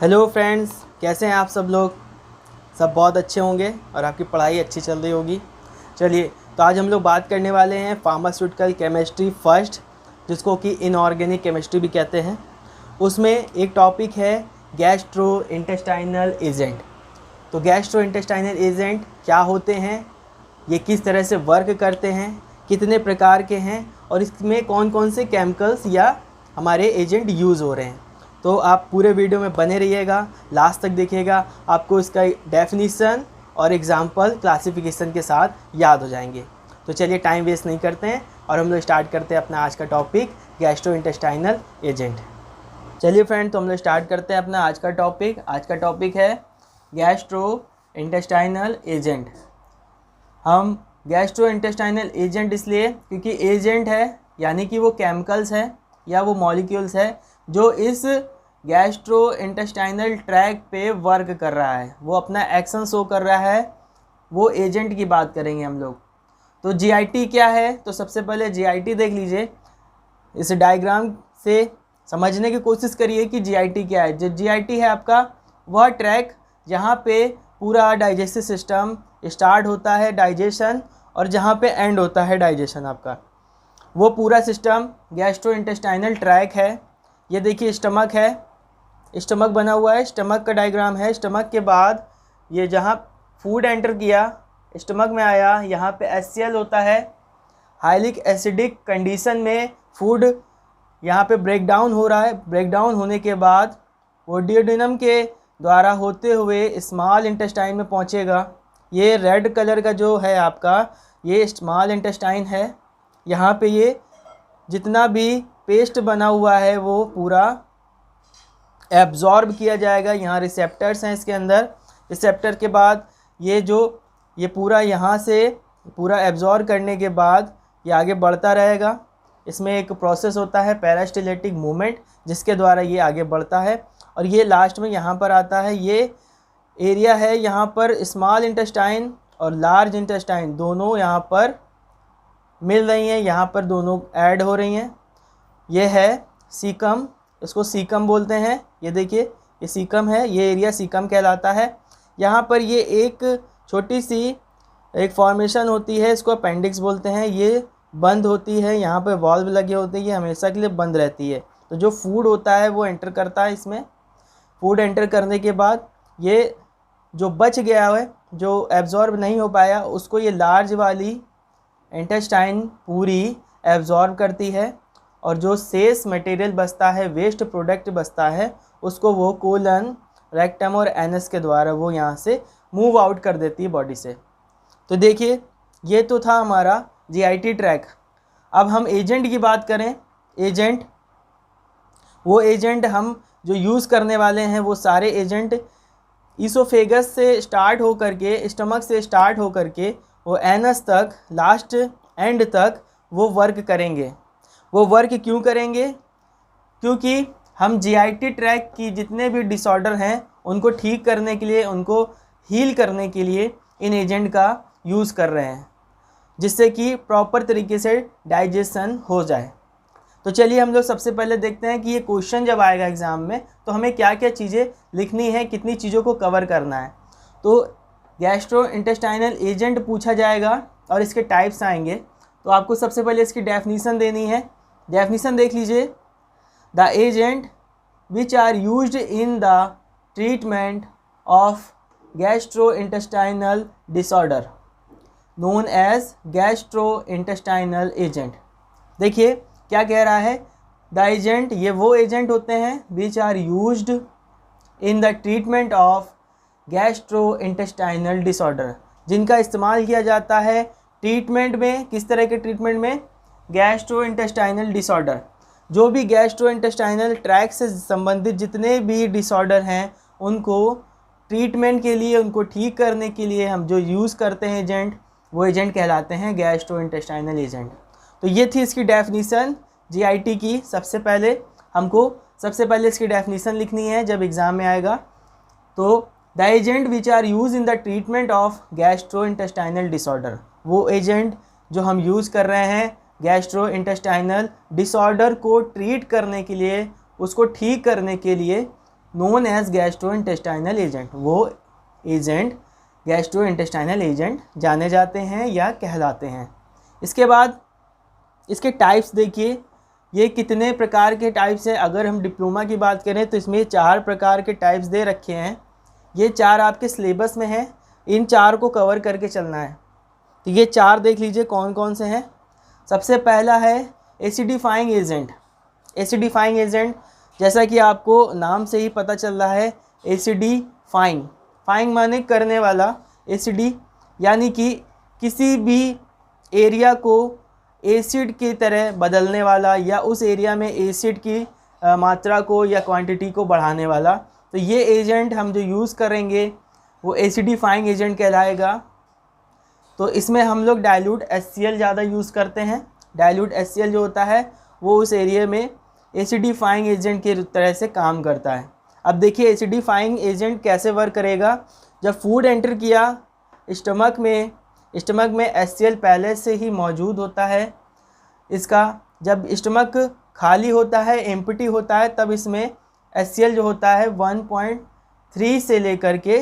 Hello friends, कैसे हैं आप सब लोग। सब बहुत अच्छे होंगे और आपकी पढ़ाई अच्छी चल रही होगी। चलिए, तो आज हम लोग बात करने वाले हैं फार्मास्यूटिकल केमिस्ट्री फर्स्ट, जिसको कि इनऑर्गेनिक केमिस्ट्री भी कहते हैं। उसमें एक टॉपिक है गैस्ट्रो इंटेस्टाइनल एजेंट। तो गैस्ट्रो इंटेस्टाइनल एजेंट क्या होते हैं, ये किस तरह से वर्क करते हैं, कितने प्रकार के हैं और इसमें कौन कौन से केमिकल्स या हमारे एजेंट यूज़ हो रहे हैं। तो आप पूरे वीडियो में बने रहिएगा, लास्ट तक देखिएगा, आपको इसका डेफिनीसन और एग्जाम्पल क्लासिफिकेशन के साथ याद हो जाएंगे। तो चलिए टाइम वेस्ट नहीं करते हैं और हम लोग स्टार्ट करते हैं अपना आज का टॉपिक गैस्ट्रो इंटेस्टाइनल एजेंट। चलिए फ्रेंड, तो हम लोग स्टार्ट करते हैं अपना आज का टॉपिक। आज का टॉपिक है गैस्ट्रो इंटेस्टाइनल एजेंट। हम गैस्ट्रो इंटेस्टाइनल एजेंट इसलिए क्योंकि एजेंट है यानी कि वो केमिकल्स है या वो मॉलिक्यूल्स है जो इस गैस्ट्रो इंटेस्टाइनल ट्रैक पे वर्क कर रहा है, वो अपना एक्शन शो कर रहा है, वो एजेंट की बात करेंगे हम लोग। तो जीआईटी क्या है, तो सबसे पहले जीआईटी देख लीजिए। इस डायग्राम से समझने की कोशिश करिए कि जीआईटी क्या है। जो जीआईटी है आपका वह ट्रैक जहाँ पे पूरा डाइजेस्टिव सिस्टम स्टार्ट होता है डाइजेशन और जहाँ पे एंड होता है डाइजेशन आपका, वो पूरा सिस्टम गैस्ट्रो इंटेस्टाइनल ट्रैक है। ये देखिए स्टमक है, स्टमक बना हुआ है, स्टमक का डायग्राम है। स्टमक के बाद ये जहाँ फूड एंटर किया, स्टमक में आया, यहाँ पे एचसीएल होता है। हाइलिक एसिडिक कंडीशन में फूड यहाँ पे ब्रेक डाउन हो रहा है। ब्रेक डाउन होने के बाद वो डियोडेनम के द्वारा होते हुए स्मॉल इंटेस्टाइन में पहुँचेगा। ये रेड कलर का जो है आपका, ये स्मॉल इंटेस्टाइन है। यहाँ पे ये जितना भी पेस्ट बना हुआ है वो पूरा एब्जॉर्ब किया जाएगा। यहाँ रिसेप्टर्स हैं इसके अंदर। रिसेप्टर के बाद ये पूरा यहाँ से पूरा एब्जॉर्ब करने के बाद ये आगे बढ़ता रहेगा। इसमें एक प्रोसेस होता है पेरिस्टाल्टिक मूवमेंट, जिसके द्वारा ये आगे बढ़ता है और ये लास्ट में यहाँ पर आता है। ये एरिया है, यहाँ पर स्मॉल इंटेस्टाइन और लार्ज इंटेस्टाइन दोनों यहाँ पर मिल रही हैं, यहाँ पर दोनों ऐड हो रही हैं। ये है सीकम, इसको सीकम बोलते हैं। ये देखिए ये सीकम है, ये एरिया सीकम कहलाता है। यहाँ पर ये एक छोटी सी एक फॉर्मेशन होती है, इसको अपेंडिक्स बोलते हैं। ये बंद होती है, यहाँ पर वॉल्व लगे होते हैं, ये हमेशा के लिए बंद रहती है। तो जो फूड होता है वो एंटर करता है इसमें। फूड एंटर करने के बाद ये जो बच गया है, जो एब्जॉर्ब नहीं हो पाया, उसको ये लार्ज वाली इंटेस्टाइन पूरी एब्जॉर्ब करती है और जो शेष मटेरियल बचता है, वेस्ट प्रोडक्ट बचता है, उसको वो कोलन, रेक्टम और एनस के द्वारा वो यहाँ से मूव आउट कर देती है बॉडी से। तो देखिए ये तो था हमारा जीआईटी ट्रैक। अब हम एजेंट की बात करें। एजेंट, वो एजेंट हम जो यूज़ करने वाले हैं, वो सारे एजेंट ईसोफेगस से स्टार्ट हो करके, स्टमक से स्टार्ट हो करके वो एनस तक, लास्ट एंड तक वो वर्क करेंगे। वो वर्क क्यों करेंगे? क्योंकि हम जीआईटी ट्रैक की जितने भी डिसऑर्डर हैं उनको ठीक करने के लिए, उनको हील करने के लिए इन एजेंट का यूज़ कर रहे हैं, जिससे कि प्रॉपर तरीके से डाइजेशन हो जाए। तो चलिए हम लोग सबसे पहले देखते हैं कि ये क्वेश्चन जब आएगा एग्ज़ाम में तो हमें क्या क्या चीज़ें लिखनी है, कितनी चीज़ों को कवर करना है। तो गैस्ट्रो इंटेस्टाइनल एजेंट पूछा जाएगा और इसके टाइप्स आएंगे। तो आपको सबसे पहले इसकी डेफिनीशन देनी है। डेफिनीशन देख लीजिए। The agent which are used in the treatment of gastrointestinal disorder known as gastrointestinal agent. देखिए क्या कह रहा है। द एजेंट, ये वो एजेंट होते हैं which are used in the treatment of gastrointestinal disorder, जिनका इस्तेमाल किया जाता है ट्रीटमेंट में। किस तरह के ट्रीटमेंट में? Gastro intestinal disorder. जो भी गैस्ट्रो इंटेस्टाइनल ट्रैक से संबंधित जितने भी डिसऑर्डर हैं उनको ट्रीटमेंट के लिए, उनको ठीक करने के लिए हम जो यूज़ करते हैं एजेंट, वो एजेंट कहलाते हैं गैस्ट्रो इंटेस्टाइनल एजेंट। तो ये थी इसकी डेफिनीशन जीआईटी की। सबसे पहले इसकी डेफिनीशन लिखनी है जब एग्ज़ाम में आएगा। तो the agent which are use in the treatment of gastrointestinal disorder, वो एजेंट जो हम यूज़ कर रहे हैं गैस्ट्रो इंटेस्टाइनल डिसऑर्डर को ट्रीट करने के लिए, उसको ठीक करने के लिए नोन एज गैस्ट्रोइंटेस्टाइनल एजेंट, वो एजेंट गैस्ट्रोइंटेस्टाइनल एजेंट जाने जाते हैं या कहलाते हैं। इसके बाद इसके टाइप्स देखिए, ये कितने प्रकार के टाइप्स हैं। अगर हम डिप्लोमा की बात करें तो इसमें 4 प्रकार के टाइप्स दे रखे हैं। ये 4 आपके सिलेबस में हैं, इन 4 को कवर करके चलना है। तो ये 4 देख लीजिए कौन कौन से हैं। सबसे पहला है एसिडिफाइंग एजेंट। एसिडिफाइंग एजेंट जैसा कि आपको नाम से ही पता चल रहा है, एसिडिफाइंग, फाइंग माने करने वाला, एसिडी यानी कि किसी भी एरिया को एसिड की तरह बदलने वाला या उस एरिया में एसिड की मात्रा को या क्वांटिटी को बढ़ाने वाला। तो ये एजेंट हम जो यूज़ करेंगे वो एसिडिफाइंग एजेंट कहलाएगा। तो इसमें हम लोग डाइल्यूट HCl ज़्यादा यूज़ करते हैं। डाइल्यूट HCl जो होता है वो उस एरिया में एसिडिफाइंग एजेंट की तरह से काम करता है। अब देखिए एसिडिफाइंग एजेंट कैसे वर्क करेगा। जब फूड एंटर किया स्टमक में HCl पहले से ही मौजूद होता है। इसका जब स्टमक खाली होता है, एम्प्टी होता है, तब इसमें HCl जो होता है 1.3 से लेकर के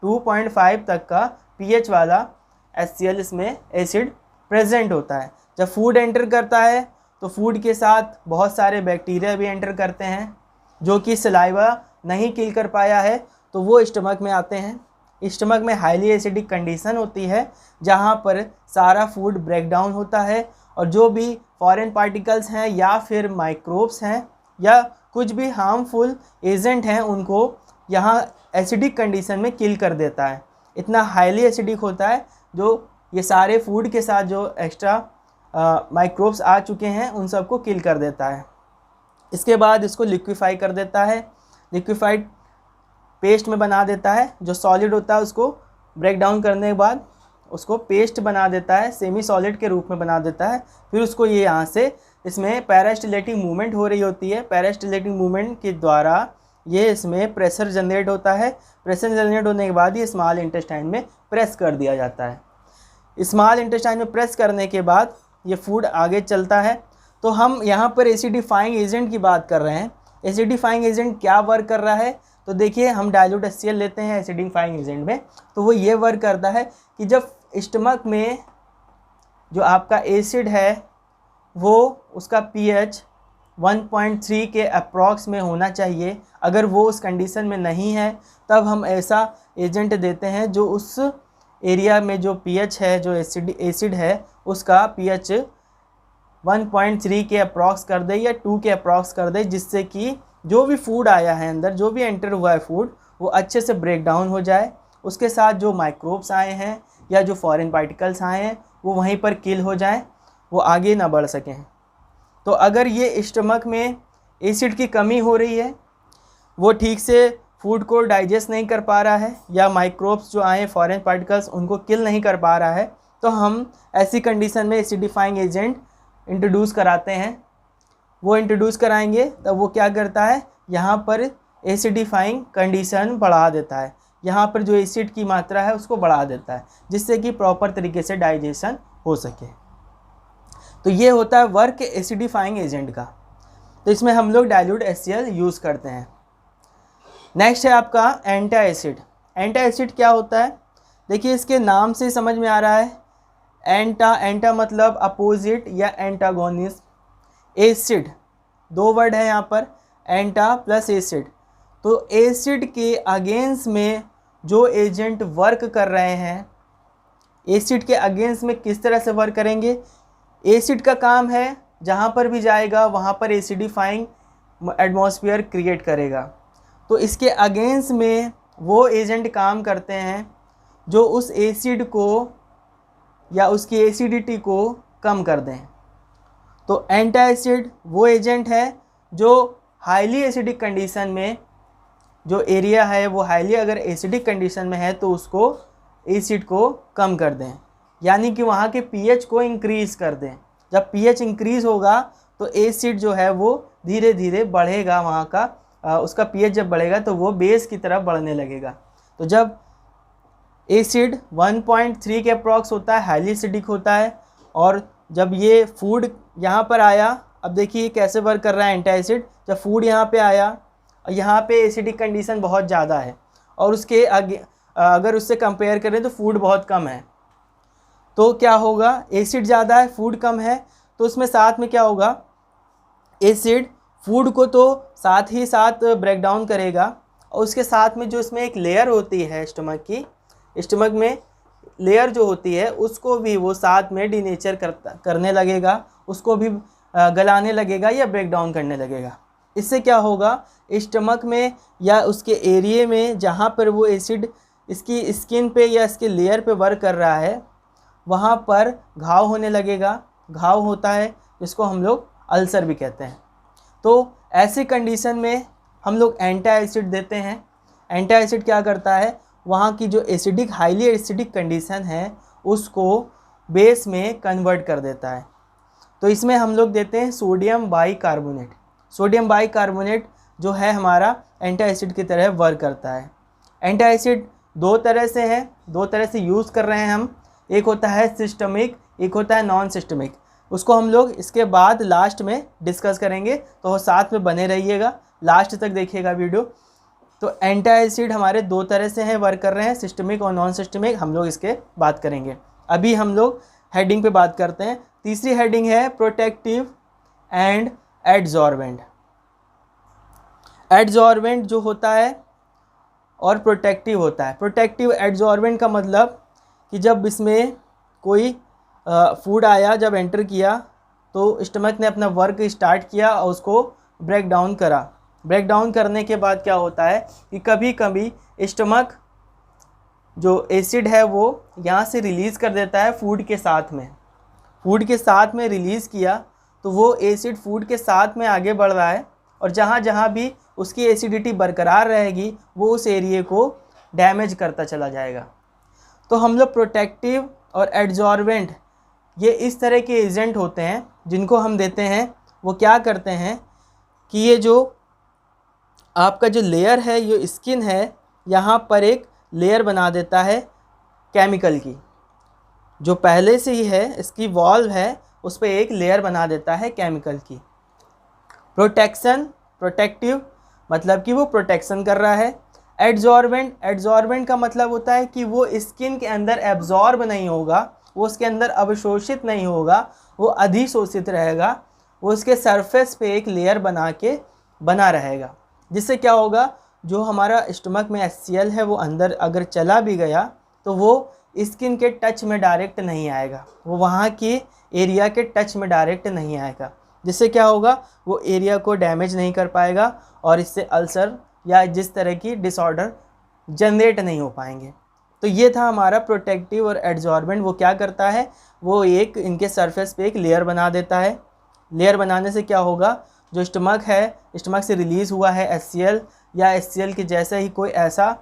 2.5 तक का pH वाला HCl इसमें एसिड प्रेजेंट होता है। जब फूड एंटर करता है तो फूड के साथ बहुत सारे बैक्टीरिया भी एंटर करते हैं जो कि सलाइवा नहीं किल कर पाया है, तो वो स्टमक में आते हैं। स्टमक में हाईली एसिडिक कंडीशन होती है जहाँ पर सारा फूड ब्रेक डाउन होता है और जो भी फॉरेन पार्टिकल्स हैं या फिर माइक्रोब्स हैं या कुछ भी हार्मफुल एजेंट हैं उनको यहाँ एसिडिक कंडीशन में किल कर देता है। इतना हाईली एसिडिक होता है जो ये सारे फूड के साथ जो एक्स्ट्रा माइक्रोब्स आ चुके हैं उन सबको किल कर देता है। इसके बाद इसको लिक्विफाई कर देता है, लिक्विफाइड पेस्ट में बना देता है। जो सॉलिड होता है उसको ब्रेक डाउन करने के बाद उसको पेस्ट बना देता है, सेमी सॉलिड के रूप में बना देता है। फिर उसको ये यहाँ से इसमें पैरास्टिलेटिंग मूवमेंट हो रही होती है। पैरास्टिलेटिंग मूवमेंट के द्वारा ये इसमें प्रेशर जनरेट होता है। प्रेशर जनरेट होने के बाद ये स्मॉल इंटेस्टाइन में प्रेस कर दिया जाता है। स्मॉल इंटेस्टाइन में प्रेस करने के बाद ये फूड आगे चलता है। तो हम यहाँ पर एसिडिफाइंग एजेंट की बात कर रहे हैं। एसिडिफाइंग एजेंट क्या वर्क कर रहा है, तो देखिए हम डाइल्यूट HCl लेते हैं एसिडिफाइंग एजेंट में, तो वो ये वर्क करता है कि जब स्टमक में जो आपका एसिड है वो उसका pH 1.3 के अप्रॉक्स में होना चाहिए। अगर वो उस कंडीशन में नहीं है तब हम ऐसा एजेंट देते हैं जो उस एरिया में जो pH है, जो एसिड है, उसका pH 1.3 के अप्रॉक्स कर दे या 2 के अप्रॉक्स कर दे, जिससे कि जो भी फूड आया है अंदर, जो भी एंटर हुआ है फूड, वो अच्छे से ब्रेक डाउन हो जाए। उसके साथ जो माइक्रोब्स आए हैं या जो फॉरेन पार्टिकल्स आए हैं वो वहीं पर किल हो जाएं, वो आगे ना बढ़ सकें। तो अगर ये स्टमक में एसिड की कमी हो रही है, वो ठीक से फूड को डाइजेस्ट नहीं कर पा रहा है या माइक्रोब्स जो आए फॉरेन पार्टिकल्स उनको किल नहीं कर पा रहा है, तो हम ऐसी कंडीशन में एसिडिफाइंग एजेंट इंट्रोड्यूस कराते हैं। वो इंट्रोड्यूस कराएंगे तब वो क्या करता है, यहाँ पर एसिडिफाइंग कंडीशन बढ़ा देता है। यहाँ पर जो एसिड की मात्रा है उसको बढ़ा देता है जिससे कि प्रॉपर तरीके से डाइजेशन हो सके। तो ये होता है वर्क एसिडिफाइंग एजेंट का। तो इसमें हम लोग डाइल्यूट HCl यूज़ करते हैं। नेक्स्ट है आपका एंटा एसिड। एंटा एसिड क्या होता है, देखिए इसके नाम से समझ में आ रहा है। एंटा मतलब अपोजिट या एंटागोनिस्ट। एसिड, 2 वर्ड है यहाँ पर, एंटा प्लस एसिड। तो एसिड के अगेंस्ट में जो एजेंट वर्क कर रहे हैं, एसिड के अगेंस्ट में किस तरह से वर्क करेंगे। एसिड का काम है जहाँ पर भी जाएगा वहाँ पर एसिडिफाइंग एटमॉस्फेयर क्रिएट करेगा। तो इसके अगेंस्ट में वो एजेंट काम करते हैं जो उस एसिड को या उसकी एसिडिटी को कम कर दें। तो एंटा एसिड वो एजेंट है जो हाईली एसिडिक कंडीशन में, जो एरिया है वो हाईली अगर एसिडिक कंडीशन में है तो उसको एसिड को कम कर दें, यानी कि वहाँ के pH को इंक्रीज़ कर दें। जब pH इंक्रीज़ होगा तो एसिड जो है वो धीरे धीरे बढ़ेगा, वहाँ का उसका pH जब बढ़ेगा तो वो बेस की तरफ बढ़ने लगेगा। तो जब एसिड 1.3 के अप्रॉक्स होता है, हाईली एसिडिक होता है, और जब ये फूड यहाँ पर आया, अब देखिए कैसे वर्क कर रहा है एंटा एसिड। जब फूड यहाँ पे आया और यहाँ पे एसिडिक कंडीशन बहुत ज़्यादा है, और उसके अगर उससे कंपेयर करें तो फूड बहुत कम है। तो क्या होगा, एसिड ज़्यादा है, फूड कम है, तो उसमें साथ में क्या होगा, एसिड फूड को तो साथ ही साथ ब्रेक डाउन करेगा, और उसके साथ में जो इसमें एक लेयर होती है स्टमक की, स्टमक में लेयर जो होती है उसको भी वो साथ में डीनेचर करने लगेगा, उसको भी गलाने लगेगा या ब्रेक डाउन करने लगेगा। इससे क्या होगा, स्टमक में या उसके एरिए में जहाँ पर वो एसिड इसकी स्किन पे या इसके लेयर पे वर्क कर रहा है, वहाँ पर घाव होने लगेगा। घाव होता है जिसको हम लोग अल्सर भी कहते हैं। तो ऐसी कंडीशन में हम लोग एंटी एसिड देते हैं। एंटी एसिड क्या करता है, वहाँ की जो एसिडिक हाईली एसिडिक कंडीशन है उसको बेस में कन्वर्ट कर देता है। तो इसमें हम लोग देते हैं सोडियम बाइकार्बोनेट। सोडियम बाइकार्बोनेट जो है हमारा एंटी एसिड की तरह वर्क करता है। एंटी एसिड दो तरह से है, दो तरह से यूज़ कर रहे हैं हम। एक होता है सिस्टमिक, एक होता है नॉन सिस्टमिक। उसको हम लोग इसके बाद लास्ट में डिस्कस करेंगे, तो साथ में बने रहिएगा, लास्ट तक देखिएगा वीडियो। तो एंटी एसिड हमारे दो तरह से हैं, वर्क कर रहे हैं, सिस्टमिक और नॉन सिस्टमिक। हम लोग इसके बात करेंगे। अभी हम लोग हेडिंग पे बात करते हैं। तीसरी हेडिंग है प्रोटेक्टिव एंड एडजॉर्बेंट। एडजॉर्बेंट जो होता है और प्रोटेक्टिव होता है। प्रोटेक्टिव एडजॉर्बेंट का मतलब कि जब इसमें कोई फूड आया, जब एंटर किया तो स्टमक ने अपना वर्क स्टार्ट किया और उसको ब्रेक डाउन करा। ब्रेक डाउन करने के बाद क्या होता है कि कभी कभी स्टमक जो एसिड है वो यहाँ से रिलीज़ कर देता है फूड के साथ में। फूड के साथ में रिलीज़ किया तो वो एसिड फूड के साथ में आगे बढ़ रहा है, और जहाँ जहाँ भी उसकी एसिडिटी बरकरार रहेगी वो उस एरिए को डैमेज करता चला जाएगा। तो हम लोग प्रोटेक्टिव और एडजॉर्बेंट ये इस तरह के एजेंट होते हैं जिनको हम देते हैं। वो क्या करते हैं कि ये जो आपका जो लेयर है, ये स्किन है, यहाँ पर एक लेयर बना देता है केमिकल की। जो पहले से ही है इसकी वॉल है, उस पर एक लेयर बना देता है केमिकल की। प्रोटेक्टिव मतलब कि वो प्रोटेक्शन कर रहा है। एडजॉर्बेंट का मतलब होता है कि वो स्किन के अंदर एब्जॉर्ब नहीं होगा, वो उसके अंदर अवशोषित नहीं होगा, वो अधिशोषित रहेगा, वो उसके सरफेस पे एक लेयर बना रहेगा। जिससे क्या होगा, जो हमारा स्टमक में HCl है वो अंदर अगर चला भी गया तो वो स्किन के टच में डायरेक्ट नहीं आएगा, वो वहाँ के एरिया के टच में डायरेक्ट नहीं आएगा। जिससे क्या होगा, वो एरिया को डैमेज नहीं कर पाएगा और इससे अल्सर या जिस तरह की डिसऑर्डर जनरेट नहीं हो पाएंगे। तो ये था हमारा प्रोटेक्टिव और एडजॉर्बेंट। वो क्या करता है, वो एक इनके सरफेस पे एक लेयर बना देता है। लेयर बनाने से क्या होगा, जो स्टमक है, स्टमक से रिलीज़ हुआ है HCl या HCl के जैसा ही कोई ऐसा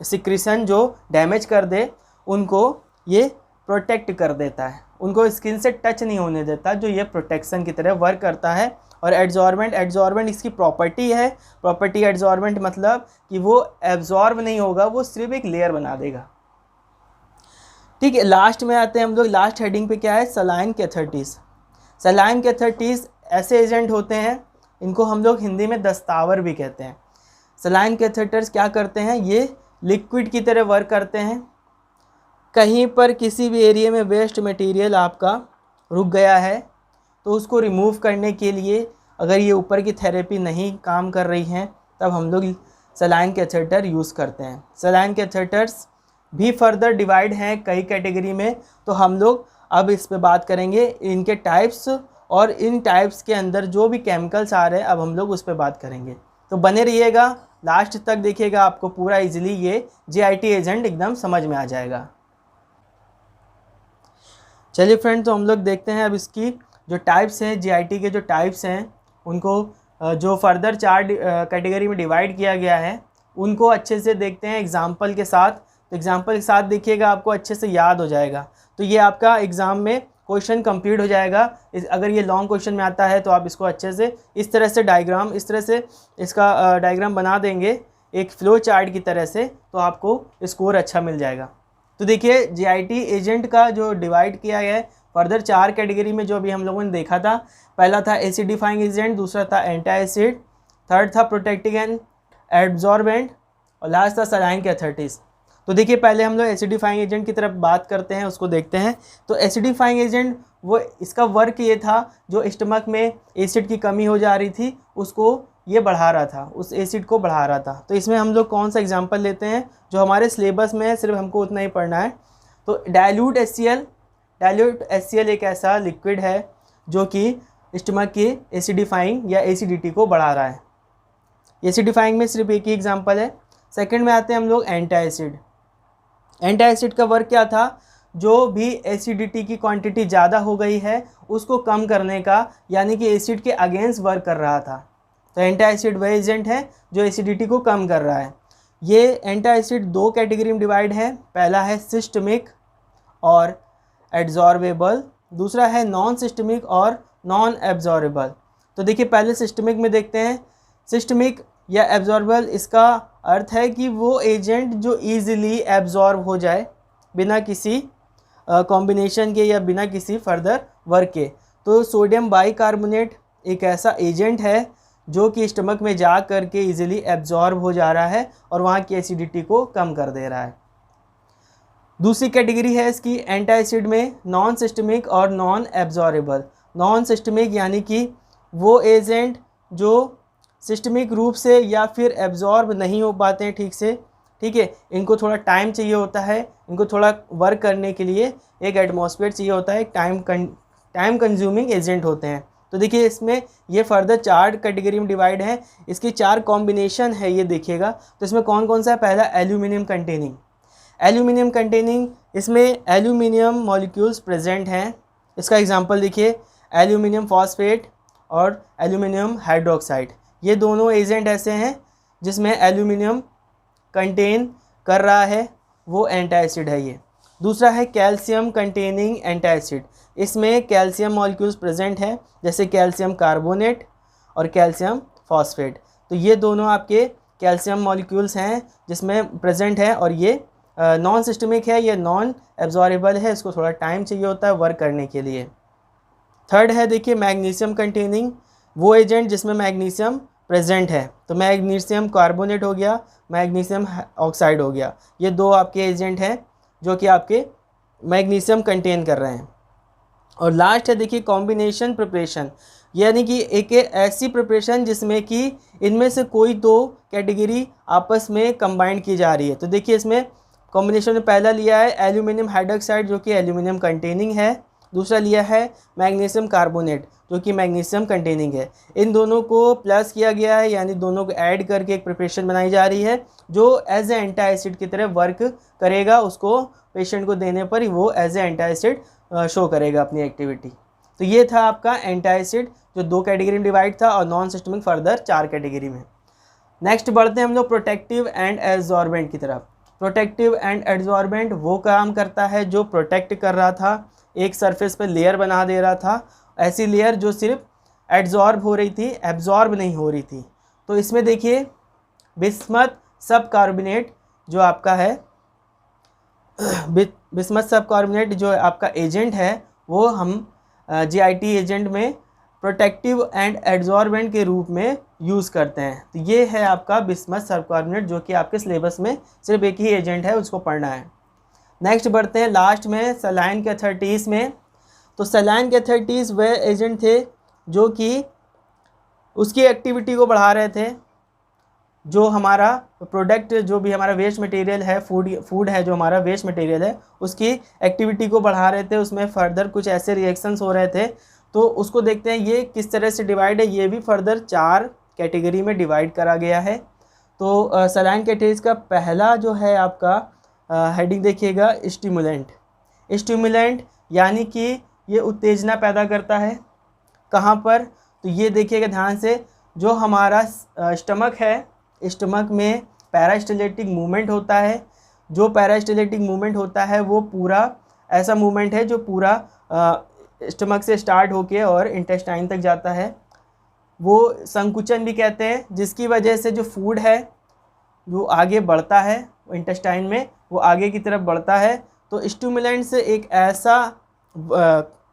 सिक्रीशन जो डैमेज कर दे, उनको ये प्रोटेक्ट कर देता है, उनको स्किन से टच नहीं होने देता, जो ये प्रोटेक्शन की तरह वर्क करता है। और एडजॉर्बेंट इसकी प्रॉपर्टी है। प्रॉपर्टी एडजॉर्बेंट मतलब कि वो एब्जॉर्ब नहीं होगा, वो सिर्फ एक लेयर बना देगा। ठीक है, लास्ट में आते हैं हम लोग। लास्ट हेडिंग पे क्या है, सलाइन कैथेटर्स। सलाइन कैथेटर्स ऐसे एजेंट होते हैं, इनको हम लोग हिंदी में दस्तावर भी कहते हैं। सलाइन कैथेटर्स क्या करते हैं, ये लिक्विड की तरह वर्क करते हैं। कहीं पर किसी भी एरिया में वेस्ट मटेरियल आपका रुक गया है तो उसको रिमूव करने के लिए, अगर ये ऊपर की थेरेपी नहीं काम कर रही हैं, तब हम लोग सलाइन कैथेटर यूज़ करते हैं। सलाइन कैथेटर्स भी फर्दर डिवाइड हैं कई कैटेगरी में, तो हम लोग अब इस पे बात करेंगे, इनके टाइप्स और इन टाइप्स के अंदर जो भी केमिकल्स आ रहे हैं अब हम लोग उस पर बात करेंगे। तो बने रहिएगा, लास्ट तक देखिएगा, आपको पूरा इजीली ये GIT एजेंट एकदम समझ में आ जाएगा। चलिए फ्रेंड, तो हम लोग देखते हैं अब इसकी जो टाइप्स हैं, GIT के जो टाइप्स हैं, उनको जो फर्दर 4 कैटेगरी में डिवाइड किया गया है उनको अच्छे से देखते हैं एग्जाम्पल के साथ। तो एग्जाम्पल के साथ देखिएगा, आपको अच्छे से याद हो जाएगा। तो ये आपका एग्ज़ाम में क्वेश्चन कंप्लीट हो जाएगा। अगर ये लॉन्ग क्वेश्चन में आता है तो आप इसको अच्छे से इस तरह से डायग्राम, इस तरह से इसका डायग्राम बना देंगे एक फ्लो चार्ट की तरह से, तो आपको स्कोर अच्छा मिल जाएगा। तो देखिए, GIT एजेंट का जो डिवाइड किया गया है फर्दर 4 कैटेगरी में, जो अभी हम लोगों ने देखा था। पहला था एसिडिफाइंग एजेंट, दूसरा था एंटी एसिड, थर्ड था प्रोटेक्टिंग एंड एब्जॉर्बेंट, और लास्ट था सलाइन कैथेटिस। तो देखिए पहले हम लोग एसिडिफाइंग एजेंट की तरफ बात करते हैं, उसको देखते हैं। तो एसिडिफाइंग एजेंट वो इसका वर्क ये था, जो स्टमक में एसिड की कमी हो जा रही थी उसको ये बढ़ा रहा था, उस एसिड को बढ़ा रहा था। तो इसमें हम लोग कौन सा एग्जांपल लेते हैं जो हमारे सिलेबस में है, सिर्फ हमको उतना ही पढ़ना है। तो डाइल्यूट HCl एक ऐसा लिक्विड है जो कि स्टमक की एसिडिफाइंग या एसिडिटी को बढ़ा रहा है। एसिडिफाइंग में सिर्फ एक ही एग्जांपल है। सेकंड में आते हैं हम लोग एंटाएसिड। एंटाएसिड का वर्क क्या था, जो भी एसिडिटी की क्वांटिटी ज़्यादा हो गई है उसको कम करने का, यानी कि एसिड के अगेंस्ट वर्क कर रहा था। तो एंटाएसिड वह एजेंट है जो एसिडिटी को कम कर रहा है। ये एंटाएसिड दो कैटेगरी में डिवाइड है, पहला है सिस्टमिक और एब्जॉर्बेबल, दूसरा है नॉन सिस्टमिक और नॉन एब्जॉर्बेबल। तो देखिए पहले सिस्टमिक में देखते हैं। सिस्टमिक या एब्जॉर्बेबल, इसका अर्थ है कि वो एजेंट जो ईजिली एब्जॉर्ब हो जाए बिना किसी कॉम्बिनेशन के या बिना किसी फर्दर वर्क के। तो सोडियम बाइकार्बोनेट एक ऐसा एजेंट है जो कि स्टमक में जा कर के ईजिली एब्जॉर्ब हो जा रहा है और वहाँ की एसिडिटी को कम कर दे रहा है। दूसरी कैटेगरी है इसकी एंटाएसिड में नॉन सिस्टमिक और नॉन एब्जॉर्बेबल। नॉन सिस्टमिक यानी कि वो एजेंट जो सिस्टमिक रूप से या फिर एब्जॉर्ब नहीं हो पाते हैं ठीक से, ठीक है, इनको थोड़ा टाइम चाहिए होता है, इनको थोड़ा वर्क करने के लिए एक एटमॉस्फेयर चाहिए होता है, टाइम कंज्यूमिंग एजेंट होते हैं। तो देखिए इसमें ये फर्दर 4 कैटेगरी में डिवाइड है, इसकी 4 कॉम्बिनेशन है, ये देखिएगा। तो इसमें कौन कौन सा है, पहला एल्यूमिनियम कंटेनिंग, इसमें एल्यूमिनियम मॉलिक्यूल्स प्रेजेंट हैं। इसका एग्जांपल देखिए, एल्यूमिनियम फॉस्फेट और एल्यूमिनियम हाइड्रोक्साइड, ये दोनों एजेंट ऐसे हैं जिसमें एल्यूमिनियम कंटेन कर रहा है, वो एंटाएसिड है ये। दूसरा है कैल्शियम कंटेनिंग एंटाएसिड, इसमें कैल्शियम मॉलिक्यूल्स प्रेजेंट हैं, जैसे कैल्शियम कार्बोनेट और कैल्शियम फॉस्फेट। तो ये दोनों आपके कैल्शियम मॉलिक्यूल्स हैं जिसमें प्रेजेंट है, और ये नॉन सिस्टमिक है, ये नॉन एब्जॉर्बेबल है, इसको थोड़ा टाइम चाहिए होता है वर्क करने के लिए। थर्ड है देखिए मैग्नीशियम कंटेनिंग, वो एजेंट जिसमें मैग्नीशियम प्रेजेंट है। तो मैग्नीशियम कार्बोनेट हो गया, मैग्नीशियम ऑक्साइड हो गया, ये दो आपके एजेंट हैं जो कि आपके मैग्नीशियम कंटेन कर रहे हैं। और लास्ट है देखिए कॉम्बिनेशन प्रिपरेशन, यानी कि एक ऐसी प्रिपरेशन जिसमें कि इनमें से कोई दो कैटेगरी आपस में कंबाइंड की जा रही है। तो देखिए इसमें कॉम्बिनेशन में पहला लिया है एल्यूमिनियम हाइड्रोक्साइड जो कि एल्यूमिनियम कंटेनिंग है, दूसरा लिया है मैग्नीशियम कार्बोनेट जो कि मैग्नीशियम कंटेनिंग है। इन दोनों को प्लस किया गया है, यानी दोनों को ऐड करके एक प्रिपरेशन बनाई जा रही है जो एज ए एंटाएसिड की तरह वर्क करेगा, उसको पेशेंट को देने पर ही वो एज ए एंटाएसिड शो करेगा अपनी एक्टिविटी। तो ये था आपका एंटाएसिड जो 2 कैटेगरी में डिवाइड था, और नॉन सिस्टमिक फर्दर 4 कैटेगरी में। नेक्स्ट बढ़ते हैं हम लोग प्रोटेक्टिव एंड एब्जॉर्बेंट की तरफ। प्रोटेक्टिव एंड एब्जॉर्बेंट वो काम करता है जो प्रोटेक्ट कर रहा था, एक सरफेस पर लेयर बना दे रहा था, ऐसी लेयर जो सिर्फ एब्जॉर्ब हो रही थी, एब्जॉर्ब नहीं हो रही थी। तो इसमें देखिए बिस्मथ सब कार्बोनेट जो आपका है, बिस्मथ सब कार्बोनेट जो आपका एजेंट है, वो हम GIT एजेंट में प्रोटेक्टिव एंड एब्जॉर्बेंट के रूप में यूज़ करते हैं। तो ये है आपका बिस्मथ सब कार्बोनेट जो कि आपके सिलेबस में सिर्फ एक ही एजेंट है, उसको पढ़ना है। नेक्स्ट बढ़ते हैं लास्ट में सलाइन कैथेटिस में। तो सलाइन कैथेटिस वह एजेंट थे जो कि उसकी एक्टिविटी को बढ़ा रहे थे, जो हमारा प्रोडक्ट जो भी हमारा वेस्ट मटेरियल है, फूड है जो हमारा वेस्ट मटेरियल है, उसकी एक्टिविटी को बढ़ा रहे थे, उसमें फर्दर कुछ ऐसे रिएक्शंस हो रहे थे। तो उसको देखते हैं ये किस तरह से डिवाइड है, ये भी फर्दर 4 कैटेगरी में डिवाइड करा गया है। तो सलाइन कैथेटिस का पहला जो है आपका हेडिंग देखिएगा स्टिमुलेंट, यानी कि ये उत्तेजना पैदा करता है। कहाँ पर, तो ये देखिएगा ध्यान से, जो हमारा स्टमक है, स्टमक में पैरास्टाल्टिक मूवमेंट होता है। जो पैरास्टाल्टिक मूवमेंट होता है वो पूरा ऐसा मूवमेंट है जो पूरा स्टमक से स्टार्ट होके और इंटेस्टाइन तक जाता है। वो संकुचन भी कहते हैं, जिसकी वजह से जो फूड है वो आगे बढ़ता है इंटेस्टाइन में, वो आगे की तरफ बढ़ता है। तो स्टिमुलेंट से एक ऐसा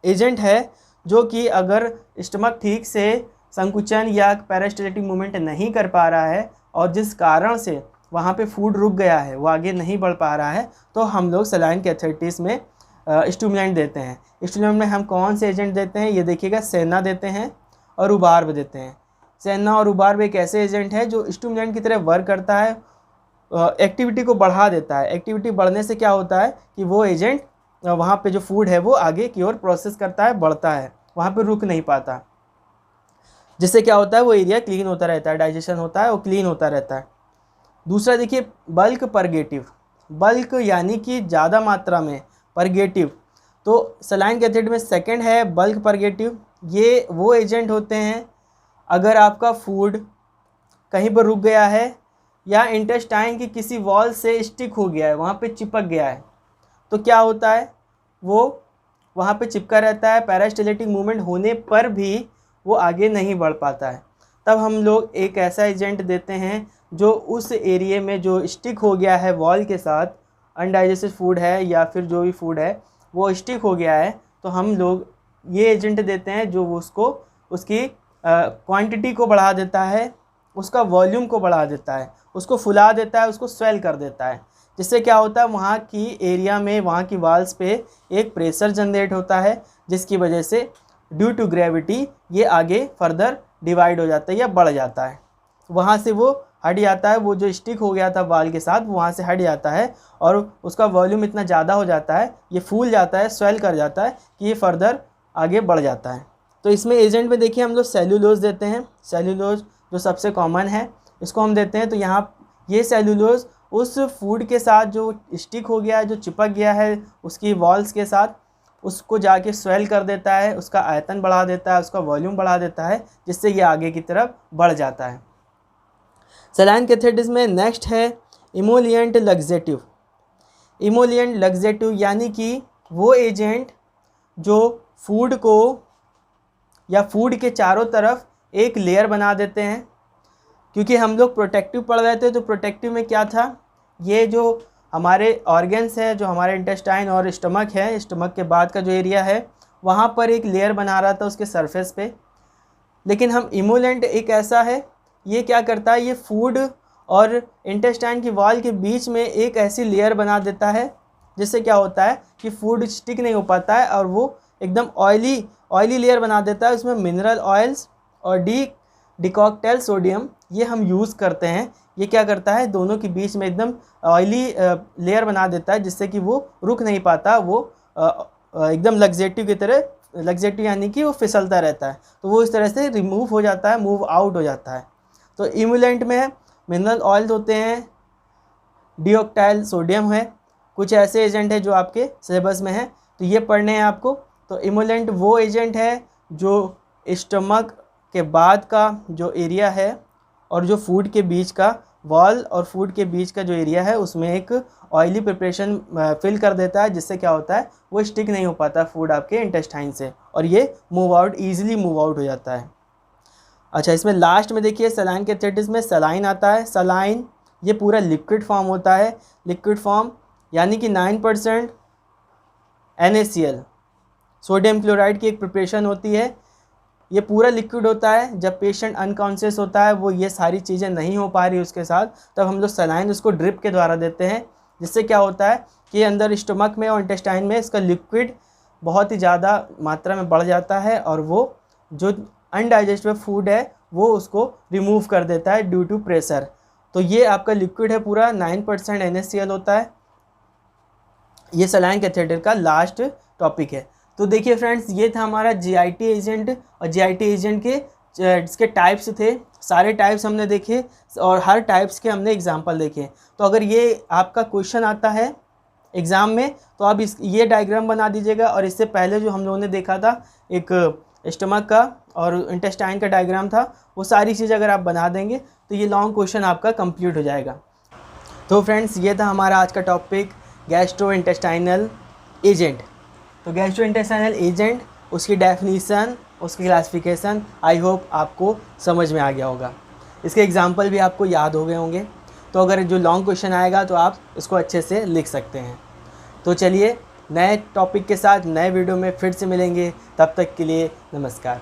एजेंट है जो कि अगर स्टमक ठीक से संकुचन या पेरिस्टाल्टिक मूवमेंट नहीं कर पा रहा है और जिस कारण से वहाँ पे फूड रुक गया है, वो आगे नहीं बढ़ पा रहा है, तो हम लोग सलाइन कैथेटर्स में स्टिमुलेंट देते हैं। स्टिमुलेंट में हम कौन से एजेंट देते हैं, ये देखिएगा, सेना देते हैं और उबार्ब देते हैं। सेना और उबार्ब एक ऐसे एजेंट है जो स्टिमुलेंट की तरह वर्क करता है, एक्टिविटी को बढ़ा देता है। एक्टिविटी बढ़ने से क्या होता है कि वो एजेंट वहाँ पे जो फूड है वो आगे की ओर प्रोसेस करता है, बढ़ता है, वहाँ पे रुक नहीं पाता, जिससे क्या होता है वो एरिया क्लीन होता रहता है, डाइजेशन होता है, वो क्लीन होता रहता है। दूसरा देखिए बल्क परगेटिव, बल्क यानी कि ज़्यादा मात्रा में, परगेटिव तो सलाइन कैथेटर में सेकंड है बल्क परगेटिव। ये वो एजेंट होते हैं अगर आपका फूड कहीं पर रुक गया है या इंटेस्टाइन की किसी वॉल से स्टिक हो गया है, वहाँ पे चिपक गया है, तो क्या होता है वो वहाँ पे चिपका रहता है, पेरिस्टाल्टिक मूवमेंट होने पर भी वो आगे नहीं बढ़ पाता है। तब हम लोग एक ऐसा एजेंट देते हैं जो उस एरिया में जो स्टिक हो गया है वॉल के साथ, अनडाइजेस्टेड फूड है या फिर जो भी फूड है वो स्टिक हो गया है, तो हम लोग ये एजेंट देते हैं जो उसको उसकी क्वांटिटी को बढ़ा देता है, उसका वॉल्यूम को बढ़ा देता है, उसको फुला देता है, उसको स्वेल कर देता है, जिससे क्या होता है वहाँ की एरिया में, वहाँ की वाल्स पे एक प्रेशर जनरेट होता है, जिसकी वजह से ड्यू टू ग्रेविटी ये आगे फर्दर डिवाइड हो जाता है या बढ़ जाता है, वहाँ से वो हट जाता है, वो जो स्टिक हो गया था बाल के साथ वहाँ से हट जाता है और उसका वॉल्यूम इतना ज़्यादा हो जाता है, ये फूल जाता है, स्वेल कर जाता है कि ये फर्दर आगे बढ़ जाता है। तो इसमें एजेंट में देखिए हम लोग सेल्यूलोज देते हैं, सेल्यूलोज जो सबसे कॉमन है इसको हम देते हैं। तो यहाँ ये सेल्यूलोज उस फूड के साथ जो स्टिक हो गया है, जो चिपक गया है उसकी वॉल्स के साथ, उसको जाके स्वेल कर देता है, उसका आयतन बढ़ा देता है, उसका वॉल्यूम बढ़ा देता है, जिससे ये आगे की तरफ बढ़ जाता है। सलाइन कैथेटर्स में नेक्स्ट है इमोलिएंट लग्जेटिव। इमोलिएंट लग्जेटिव यानी कि वो एजेंट जो फूड को या फूड के चारों तरफ एक लेयर बना देते हैं। क्योंकि हम लोग प्रोटेक्टिव पढ़ रहे थे, तो प्रोटेक्टिव में क्या था, ये जो हमारे ऑर्गन्स है, जो हमारे इंटेस्टाइन और स्टमक है, स्टमक के बाद का जो एरिया है वहाँ पर एक लेयर बना रहा था उसके सरफेस पे। लेकिन हम इमोलेंट एक ऐसा है, ये क्या करता है, ये फूड और इंटेस्टाइन की वॉल के बीच में एक ऐसी लेयर बना देता है जिससे क्या होता है कि फूड स्टिक नहीं हो पाता है और वो एकदम ऑयली लेयर बना देता है। उसमें मिनरल ऑयल्स और डिकॉक्टेल सोडियम ये हम यूज़ करते हैं। ये क्या करता है, दोनों के बीच में एकदम ऑयली लेयर बना देता है जिससे कि वो रुक नहीं पाता, वो एकदम लग्जेटिव की तरह, लग्जेटिव यानी कि वो फिसलता रहता है, तो वो इस तरह से रिमूव हो जाता है, मूव आउट हो जाता है। तो इमुलेंट में मिनरल ऑयल होते हैं, डिऑक्टाइल सोडियम है, कुछ ऐसे एजेंट है जो आपके सिलेबस में है, तो ये पढ़ने हैं आपको। तो इमुलेंट वो एजेंट है जो स्टमक के बाद का जो एरिया है और जो फूड के बीच का वॉल और फूड के बीच का जो एरिया है उसमें एक ऑयली प्रिपरेशन फिल कर देता है, जिससे क्या होता है वो स्टिक नहीं हो पाता फूड आपके इंटेस्टाइन से और ये move out, easily move out हो जाता है। अच्छा, इसमें लास्ट में देखिए सलाइन कैथेटर्स में सलाइन आता है। सलाइन ये पूरा लिक्विड फॉर्म होता है, लिक्विड फॉर्म यानी कि 9% NaCl सोडियम क्लोराइड की एक प्रिपरेशन होती है। ये पूरा लिक्विड होता है। जब पेशेंट अनकॉन्शियस होता है, वो ये सारी चीज़ें नहीं हो पा रही उसके साथ, तब हम लोग सलाइन उसको ड्रिप के द्वारा देते हैं, जिससे क्या होता है कि अंदर स्टमक में और इंटेस्टाइन में इसका लिक्विड बहुत ही ज़्यादा मात्रा में बढ़ जाता है और वो जो अनडाइजेस्टेबल फूड है वो उसको रिमूव कर देता है ड्यू टू प्रेशर। तो ये आपका लिक्विड है पूरा, 9% NaCl होता है। ये सलाइन कैथेटर का लास्ट टॉपिक है। तो देखिए फ्रेंड्स, ये था हमारा GIT एजेंट और GIT एजेंट के इसके टाइप्स थे, सारे टाइप्स हमने देखे और हर टाइप्स के हमने एग्जांपल देखे। तो अगर ये आपका क्वेश्चन आता है एग्ज़ाम में तो आप ये डायग्राम बना दीजिएगा, और इससे पहले जो हम लोगों ने देखा था एक स्टमक का और इंटेस्टाइन का डायग्राम था, वो सारी चीज़ अगर आप बना देंगे तो ये लॉन्ग क्वेश्चन आपका कंप्लीट हो जाएगा। तो फ्रेंड्स, ये था हमारा आज का टॉपिक गैस्ट्रो इंटेस्टाइनल एजेंट। तो गैस्ट्रो इंटेस्टाइनल एजेंट, उसकी डेफिनीसन, उसकी क्लासिफिकेशन, आई होप आपको समझ में आ गया होगा। इसके एग्जाम्पल भी आपको याद हो गए होंगे। तो अगर जो लॉन्ग क्वेश्चन आएगा तो आप इसको अच्छे से लिख सकते हैं। तो चलिए, नए टॉपिक के साथ नए वीडियो में फिर से मिलेंगे। तब तक के लिए नमस्कार।